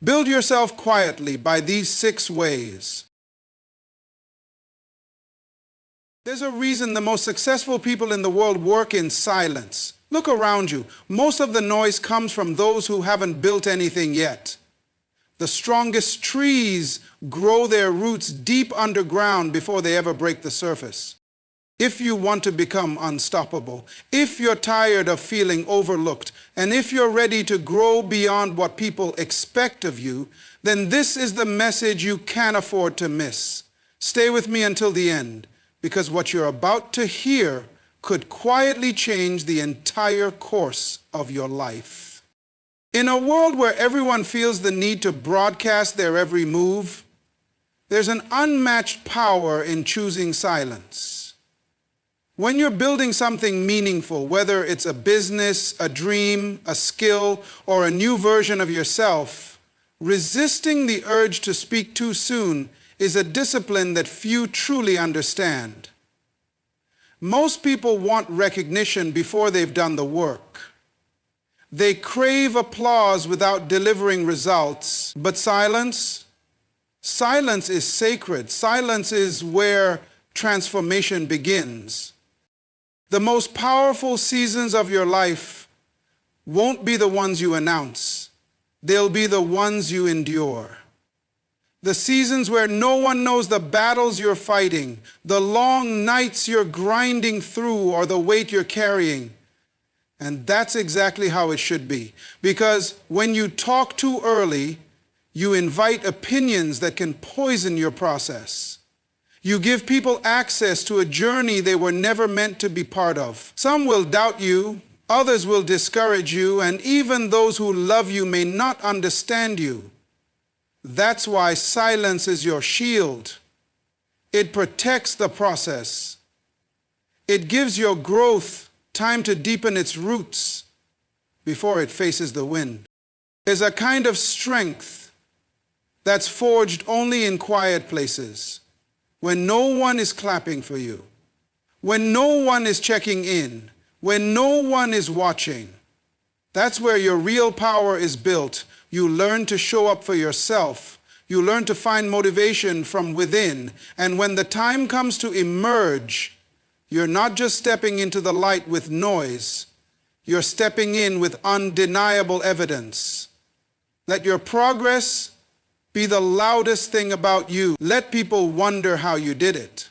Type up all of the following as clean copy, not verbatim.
Build yourself quietly by these 6 ways. There's a reason the most successful people in the world work in silence. Look around you. Most of the noise comes from those who haven't built anything yet. The strongest trees grow their roots deep underground before they ever break the surface. If you want to become unstoppable, if you're tired of feeling overlooked, and if you're ready to grow beyond what people expect of you, then this is the message you can't afford to miss. Stay with me until the end, because what you're about to hear could quietly change the entire course of your life. In a world where everyone feels the need to broadcast their every move, there's an unmatched power in choosing silence. When you're building something meaningful, whether it's a business, a dream, a skill, or a new version of yourself, resisting the urge to speak too soon is a discipline that few truly understand. Most people want recognition before they've done the work. They crave applause without delivering results. But silence is sacred. Silence is where transformation begins. The most powerful seasons of your life won't be the ones you announce. They'll be the ones you endure. The seasons where no one knows the battles you're fighting, the long nights you're grinding through, or the weight you're carrying. And that's exactly how it should be. Because when you talk too early, you invite opinions that can poison your process. You give people access to a journey they were never meant to be part of. Some will doubt you, others will discourage you, and even those who love you may not understand you. That's why silence is your shield. It protects the process. It gives your growth time to deepen its roots before it faces the wind. There's a kind of strength that's forged only in quiet places, when no one is clapping for you, when no one is checking in, when no one is watching. That's where your real power is built. You learn to show up for yourself. You learn to find motivation from within. And when the time comes to emerge, you're not just stepping into the light with noise. You're stepping in with undeniable evidence. Let your progress be the loudest thing about you. Let people wonder how you did it.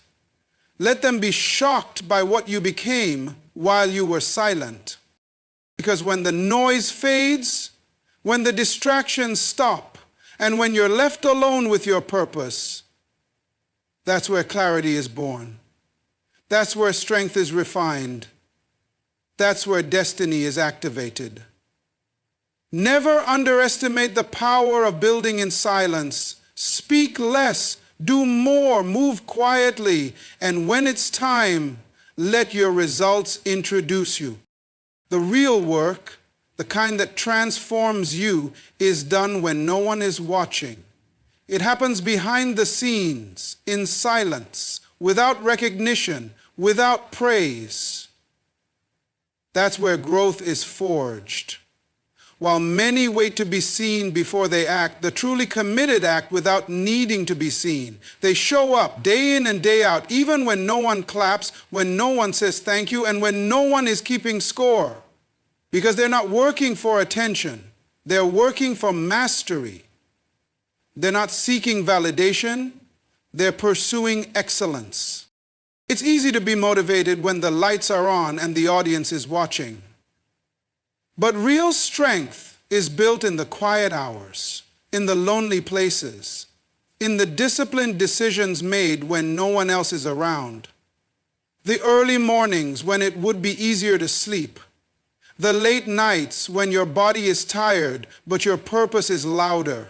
Let them be shocked by what you became while you were silent. Because when the noise fades, when the distractions stop, and when you're left alone with your purpose, that's where clarity is born. That's where strength is refined. That's where destiny is activated. Never underestimate the power of building in silence. Speak less, do more, move quietly, and when it's time, let your results introduce you. The real work, the kind that transforms you, is done when no one is watching. It happens behind the scenes, in silence, without recognition, without praise. That's where growth is forged. While many wait to be seen before they act, the truly committed act without needing to be seen. They show up day in and day out, even when no one claps, when no one says thank you, and when no one is keeping score. Because they're not working for attention. They're working for mastery. They're not seeking validation. They're pursuing excellence. It's easy to be motivated when the lights are on and the audience is watching. But real strength is built in the quiet hours, in the lonely places, in the disciplined decisions made when no one else is around. The early mornings when it would be easier to sleep. The late nights when your body is tired, but your purpose is louder.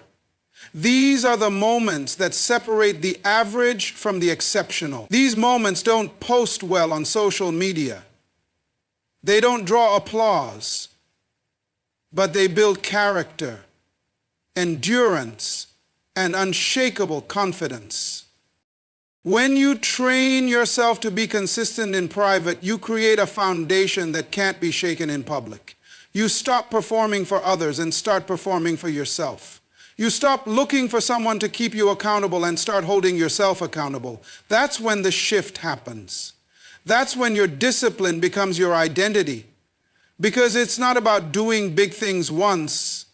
These are the moments that separate the average from the exceptional. These moments don't post well on social media. They don't draw applause. But they build character, endurance, and unshakable confidence. When you train yourself to be consistent in private, you create a foundation that can't be shaken in public. You stop performing for others and start performing for yourself. You stop looking for someone to keep you accountable and start holding yourself accountable. That's when the shift happens. That's when your discipline becomes your identity. Because it's not about doing big things once.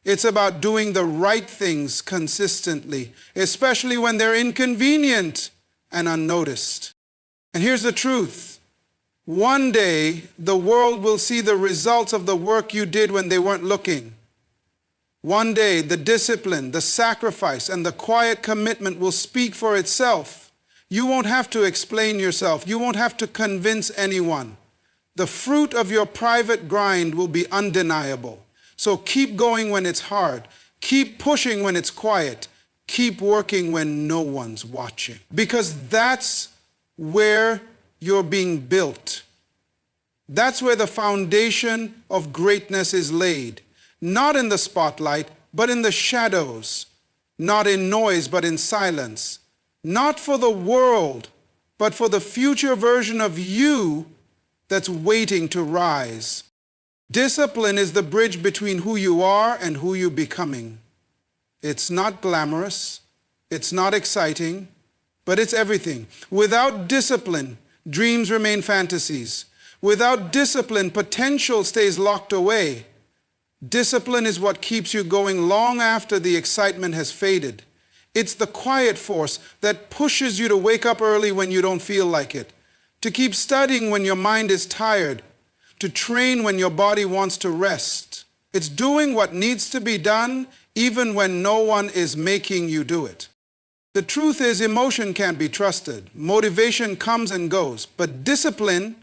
It's about doing the right things consistently, especially when they're inconvenient and unnoticed. And here's the truth. One day, the world will see the results of the work you did when they weren't looking. One day, the discipline, the sacrifice, and the quiet commitment will speak for itself. You won't have to explain yourself. You won't have to convince anyone. The fruit of your private grind will be undeniable. So keep going when it's hard. Keep pushing when it's quiet. Keep working when no one's watching. Because that's where you're being built. That's where the foundation of greatness is laid. Not in the spotlight, but in the shadows. Not in noise, but in silence. Not for the world, but for the future version of you that's waiting to rise. Discipline is the bridge between who you are and who you're becoming. It's not glamorous, it's not exciting, but it's everything. Without discipline, dreams remain fantasies. Without discipline, potential stays locked away. Discipline is what keeps you going long after the excitement has faded. It's the quiet force that pushes you to wake up early when you don't feel like it, to keep studying when your mind is tired, to train when your body wants to rest. It's doing what needs to be done even when no one is making you do it. The truth is, emotion can't be trusted. Motivation comes and goes, but discipline,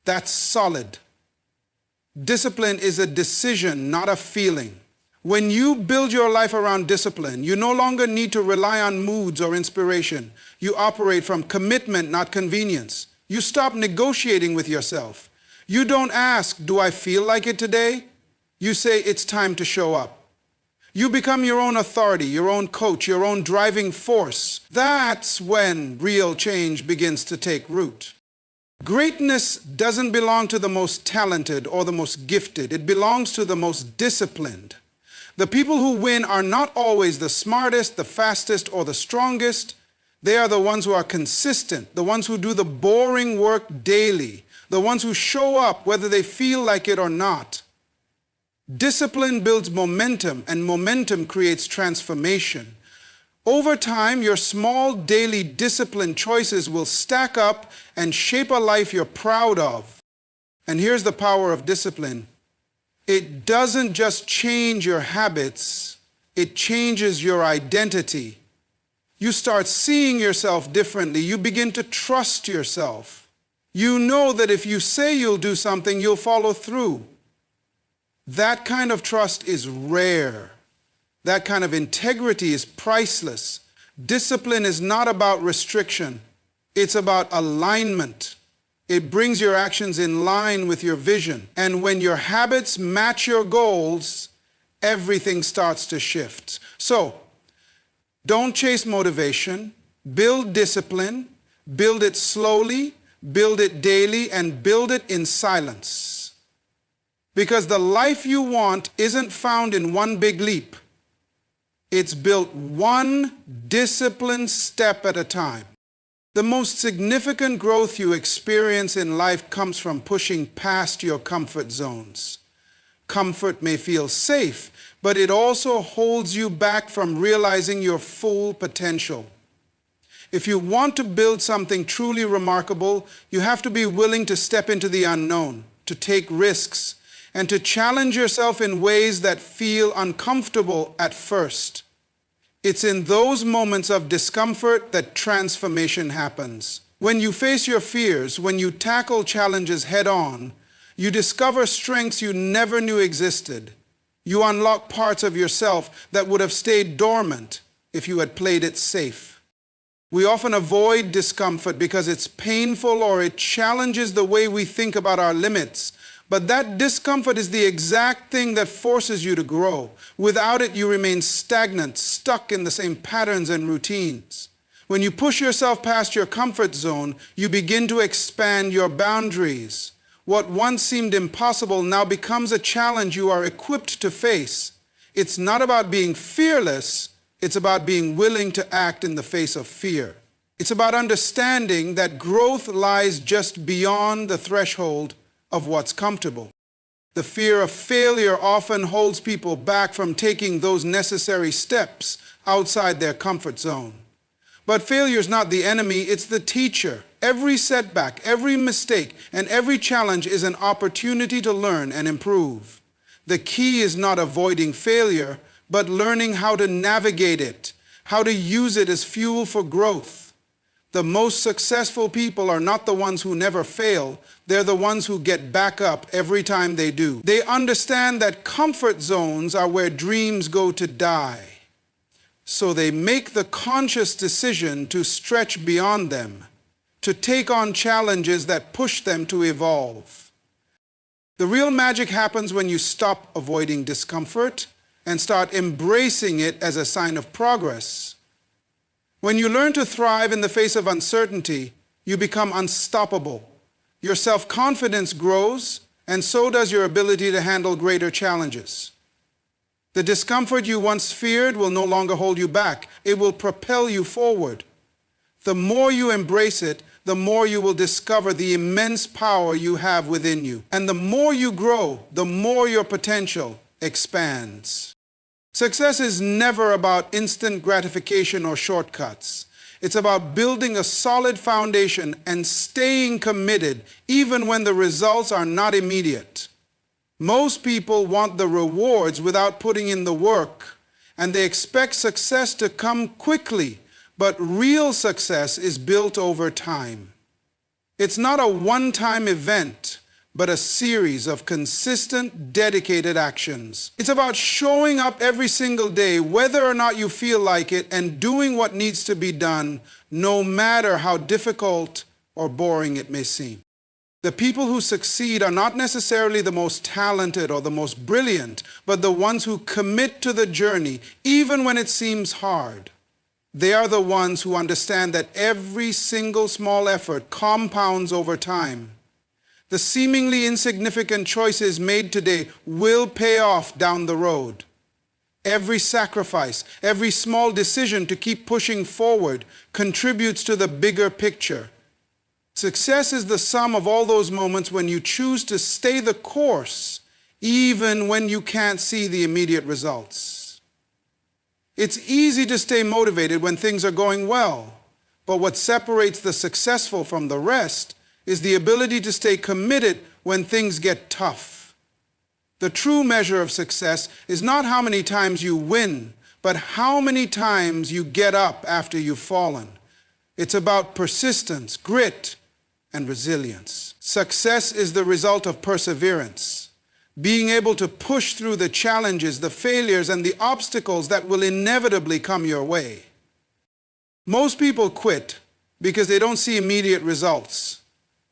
that's solid. Discipline is a decision, not a feeling. When you build your life around discipline, you no longer need to rely on moods or inspiration. You operate from commitment, not convenience. You stop negotiating with yourself. You don't ask, do I feel like it today? You say, it's time to show up. You become your own authority, your own coach, your own driving force. That's when real change begins to take root. Greatness doesn't belong to the most talented or the most gifted. It belongs to the most disciplined. The people who win are not always the smartest, the fastest, or the strongest. They are the ones who are consistent, the ones who do the boring work daily, the ones who show up whether they feel like it or not. Discipline builds momentum, and momentum creates transformation. Over time, your small daily discipline choices will stack up and shape a life you're proud of. And here's the power of discipline. It doesn't just change your habits, it changes your identity. You start seeing yourself differently. You begin to trust yourself. You know that if you say you'll do something, you'll follow through. That kind of trust is rare. That kind of integrity is priceless. Discipline is not about restriction. It's about alignment. It brings your actions in line with your vision. And when your habits match your goals, everything starts to shift. So, don't chase motivation. Build discipline. Build it slowly. Build it daily. And build it in silence. Because the life you want isn't found in one big leap. It's built one disciplined step at a time. The most significant growth you experience in life comes from pushing past your comfort zones. Comfort may feel safe, but it also holds you back from realizing your full potential. If you want to build something truly remarkable, you have to be willing to step into the unknown, to take risks, and to challenge yourself in ways that feel uncomfortable at first. It's in those moments of discomfort that transformation happens. When you face your fears, when you tackle challenges head-on, you discover strengths you never knew existed. You unlock parts of yourself that would have stayed dormant if you had played it safe. We often avoid discomfort because it's painful or it challenges the way we think about our limits. But that discomfort is the exact thing that forces you to grow. Without it, you remain stagnant, stuck in the same patterns and routines. When you push yourself past your comfort zone, you begin to expand your boundaries. What once seemed impossible now becomes a challenge you are equipped to face. It's not about being fearless, it's about being willing to act in the face of fear. It's about understanding that growth lies just beyond the threshold of what's comfortable. The fear of failure often holds people back from taking those necessary steps outside their comfort zone. But failure is not the enemy, it's the teacher. Every setback, every mistake, and every challenge is an opportunity to learn and improve. The key is not avoiding failure, but learning how to navigate it, how to use it as fuel for growth. The most successful people are not the ones who never fail, they're the ones who get back up every time they do. They understand that comfort zones are where dreams go to die. So they make the conscious decision to stretch beyond them, to take on challenges that push them to evolve. The real magic happens when you stop avoiding discomfort and start embracing it as a sign of progress. When you learn to thrive in the face of uncertainty, you become unstoppable. Your self-confidence grows, and so does your ability to handle greater challenges. The discomfort you once feared will no longer hold you back. It will propel you forward. The more you embrace it, the more you will discover the immense power you have within you. And the more you grow, the more your potential expands. Success is never about instant gratification or shortcuts. It's about building a solid foundation and staying committed even when the results are not immediate. Most people want the rewards without putting in the work, and they expect success to come quickly, but real success is built over time. It's not a one-time event, but a series of consistent, dedicated actions. It's about showing up every single day, whether or not you feel like it, and doing what needs to be done, no matter how difficult or boring it may seem. The people who succeed are not necessarily the most talented or the most brilliant, but the ones who commit to the journey, even when it seems hard. They are the ones who understand that every single small effort compounds over time. The seemingly insignificant choices made today will pay off down the road. Every sacrifice, every small decision to keep pushing forward contributes to the bigger picture. Success is the sum of all those moments when you choose to stay the course, even when you can't see the immediate results. It's easy to stay motivated when things are going well, but what separates the successful from the rest is the ability to stay committed when things get tough. The true measure of success is not how many times you win, but how many times you get up after you've fallen. It's about persistence, grit, and resilience. Success is the result of perseverance, being able to push through the challenges, the failures, and the obstacles that will inevitably come your way. Most people quit because they don't see immediate results.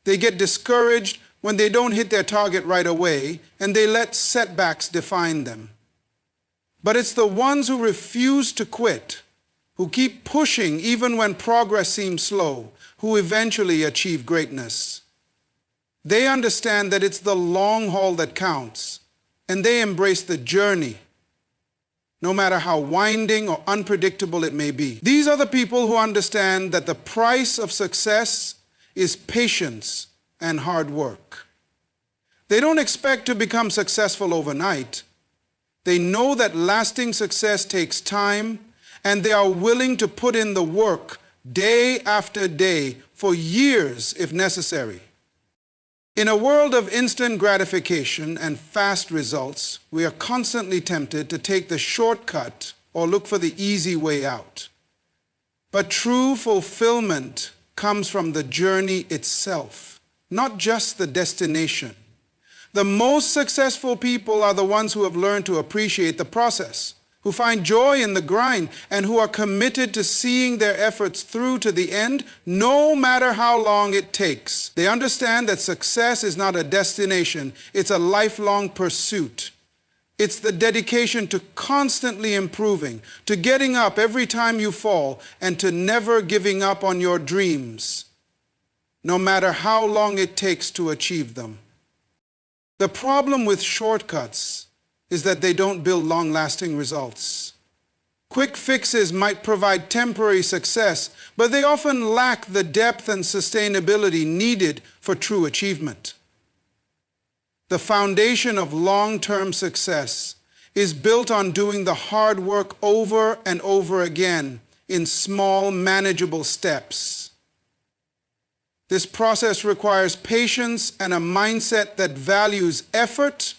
They get discouraged when they don't hit their target right away, and they let setbacks define them. But it's the ones who refuse to quit, who keep pushing even when progress seems slow, who eventually achieve greatness. They understand that it's the long haul that counts, and they embrace the journey, no matter how winding or unpredictable it may be. These are the people who understand that the price of success is patience and hard work. They don't expect to become successful overnight. They know that lasting success takes time, and they are willing to put in the work day after day for years if necessary. In a world of instant gratification and fast results, we are constantly tempted to take the shortcut or look for the easy way out. But true fulfillment comes from the journey itself, not just the destination. The most successful people are the ones who have learned to appreciate the process, who find joy in the grind, and who are committed to seeing their efforts through to the end, no matter how long it takes. They understand that success is not a destination, it's a lifelong pursuit. It's the dedication to constantly improving, to getting up every time you fall, and to never giving up on your dreams, no matter how long it takes to achieve them. The problem with shortcuts is that they don't build long-lasting results. Quick fixes might provide temporary success, but they often lack the depth and sustainability needed for true achievement. The foundation of long-term success is built on doing the hard work over and over again in small, manageable steps. This process requires patience and a mindset that values effort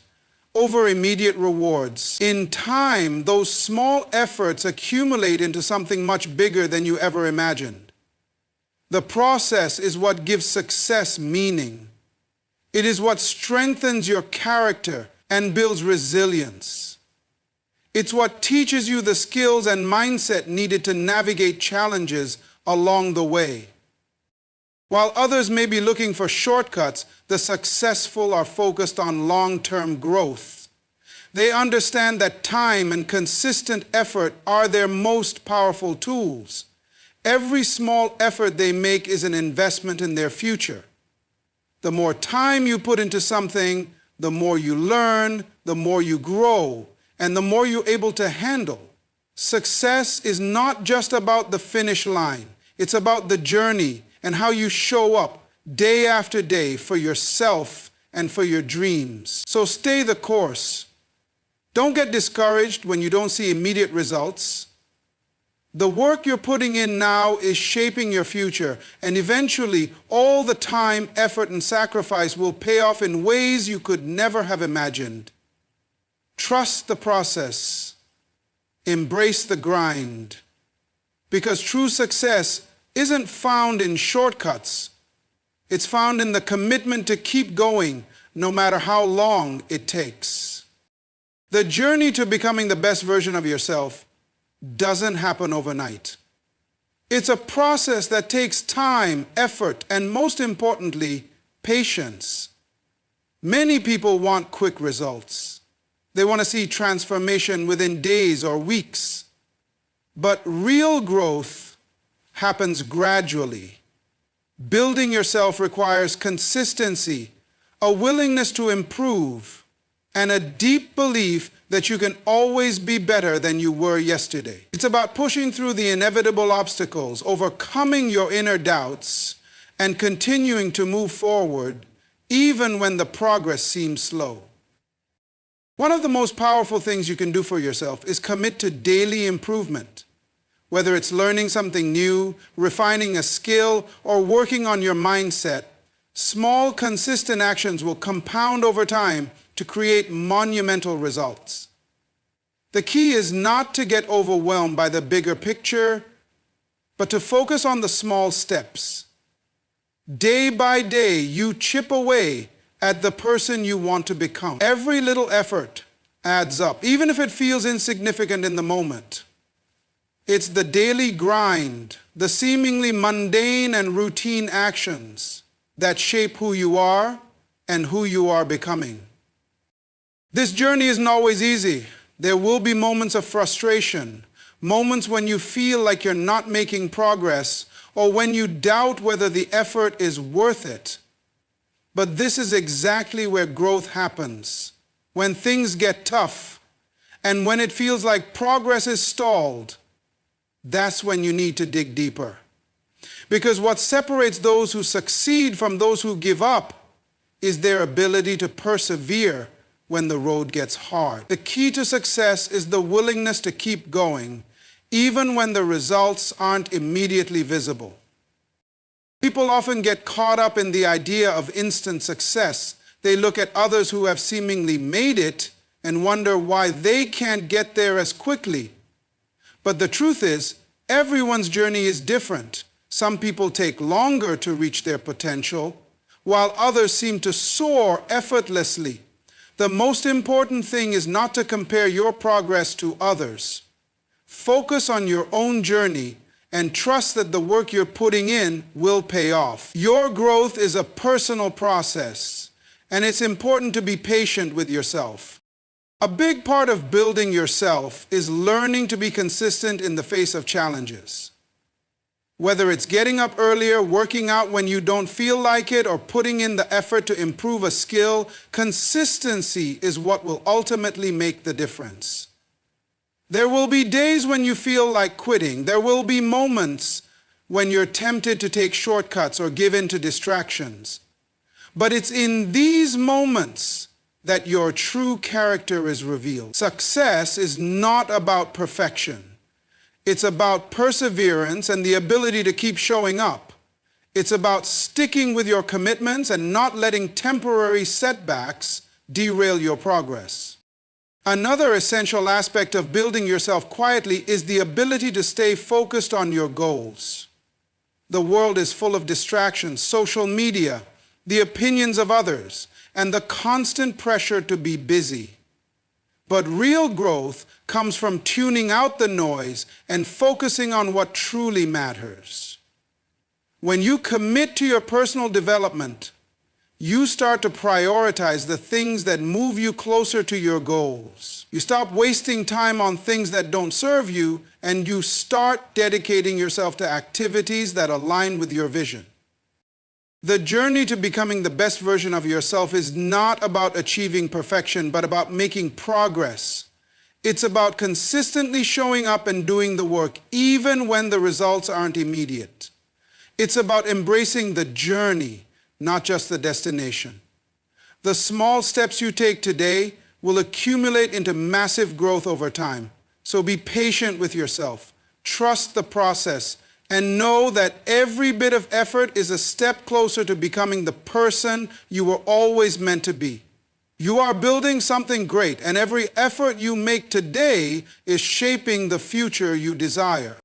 over immediate rewards. In time, those small efforts accumulate into something much bigger than you ever imagined. The process is what gives success meaning. It is what strengthens your character and builds resilience. It's what teaches you the skills and mindset needed to navigate challenges along the way. While others may be looking for shortcuts, the successful are focused on long-term growth. They understand that time and consistent effort are their most powerful tools. Every small effort they make is an investment in their future. The more time you put into something, the more you learn, the more you grow, and the more you're able to handle. Success is not just about the finish line. It's about the journey and how you show up day after day for yourself and for your dreams. So stay the course. Don't get discouraged when you don't see immediate results. The work you're putting in now is shaping your future, and eventually all the time, effort, and sacrifice will pay off in ways you could never have imagined. Trust the process. Embrace the grind. Because true success isn't found in shortcuts. It's found in the commitment to keep going, no matter how long it takes. The journey to becoming the best version of yourself doesn't happen overnight. It's a process that takes time, effort, and most importantly, patience. Many people want quick results. They want to see transformation within days or weeks. But real growth happens gradually. Building yourself requires consistency, a willingness to improve, and a deep belief that you can always be better than you were yesterday. It's about pushing through the inevitable obstacles, overcoming your inner doubts, and continuing to move forward even when the progress seems slow. One of the most powerful things you can do for yourself is commit to daily improvement. Whether it's learning something new, refining a skill, or working on your mindset, small, consistent actions will compound over time to create monumental results. The key is not to get overwhelmed by the bigger picture, but to focus on the small steps. Day by day, you chip away at the person you want to become. Every little effort adds up, even if it feels insignificant in the moment. It's the daily grind, the seemingly mundane and routine actions that shape who you are and who you are becoming. This journey isn't always easy. There will be moments of frustration, moments when you feel like you're not making progress, or when you doubt whether the effort is worth it. But this is exactly where growth happens. When things get tough, and when it feels like progress is stalled, that's when you need to dig deeper. Because what separates those who succeed from those who give up is their ability to persevere when the road gets hard. The key to success is the willingness to keep going, even when the results aren't immediately visible. People often get caught up in the idea of instant success. They look at others who have seemingly made it and wonder why they can't get there as quickly. But the truth is, everyone's journey is different. Some people take longer to reach their potential, while others seem to soar effortlessly. The most important thing is not to compare your progress to others. Focus on your own journey and trust that the work you're putting in will pay off. Your growth is a personal process, and it's important to be patient with yourself. A big part of building yourself is learning to be consistent in the face of challenges. Whether it's getting up earlier, working out when you don't feel like it, or putting in the effort to improve a skill, consistency is what will ultimately make the difference. There will be days when you feel like quitting. There will be moments when you're tempted to take shortcuts or give in to distractions. But it's in these moments that your true character is revealed. Success is not about perfection. It's about perseverance and the ability to keep showing up. It's about sticking with your commitments and not letting temporary setbacks derail your progress. Another essential aspect of building yourself quietly is the ability to stay focused on your goals. The world is full of distractions, social media, the opinions of others, and the constant pressure to be busy. But real growth comes from tuning out the noise and focusing on what truly matters. When you commit to your personal development, you start to prioritize the things that move you closer to your goals. You stop wasting time on things that don't serve you, and you start dedicating yourself to activities that align with your vision. The journey to becoming the best version of yourself is not about achieving perfection, but about making progress. It's about consistently showing up and doing the work, even when the results aren't immediate. It's about embracing the journey, not just the destination. The small steps you take today will accumulate into massive growth over time. So be patient with yourself, trust the process, and know that every bit of effort is a step closer to becoming the person you were always meant to be. You are building something great, and every effort you make today is shaping the future you desire.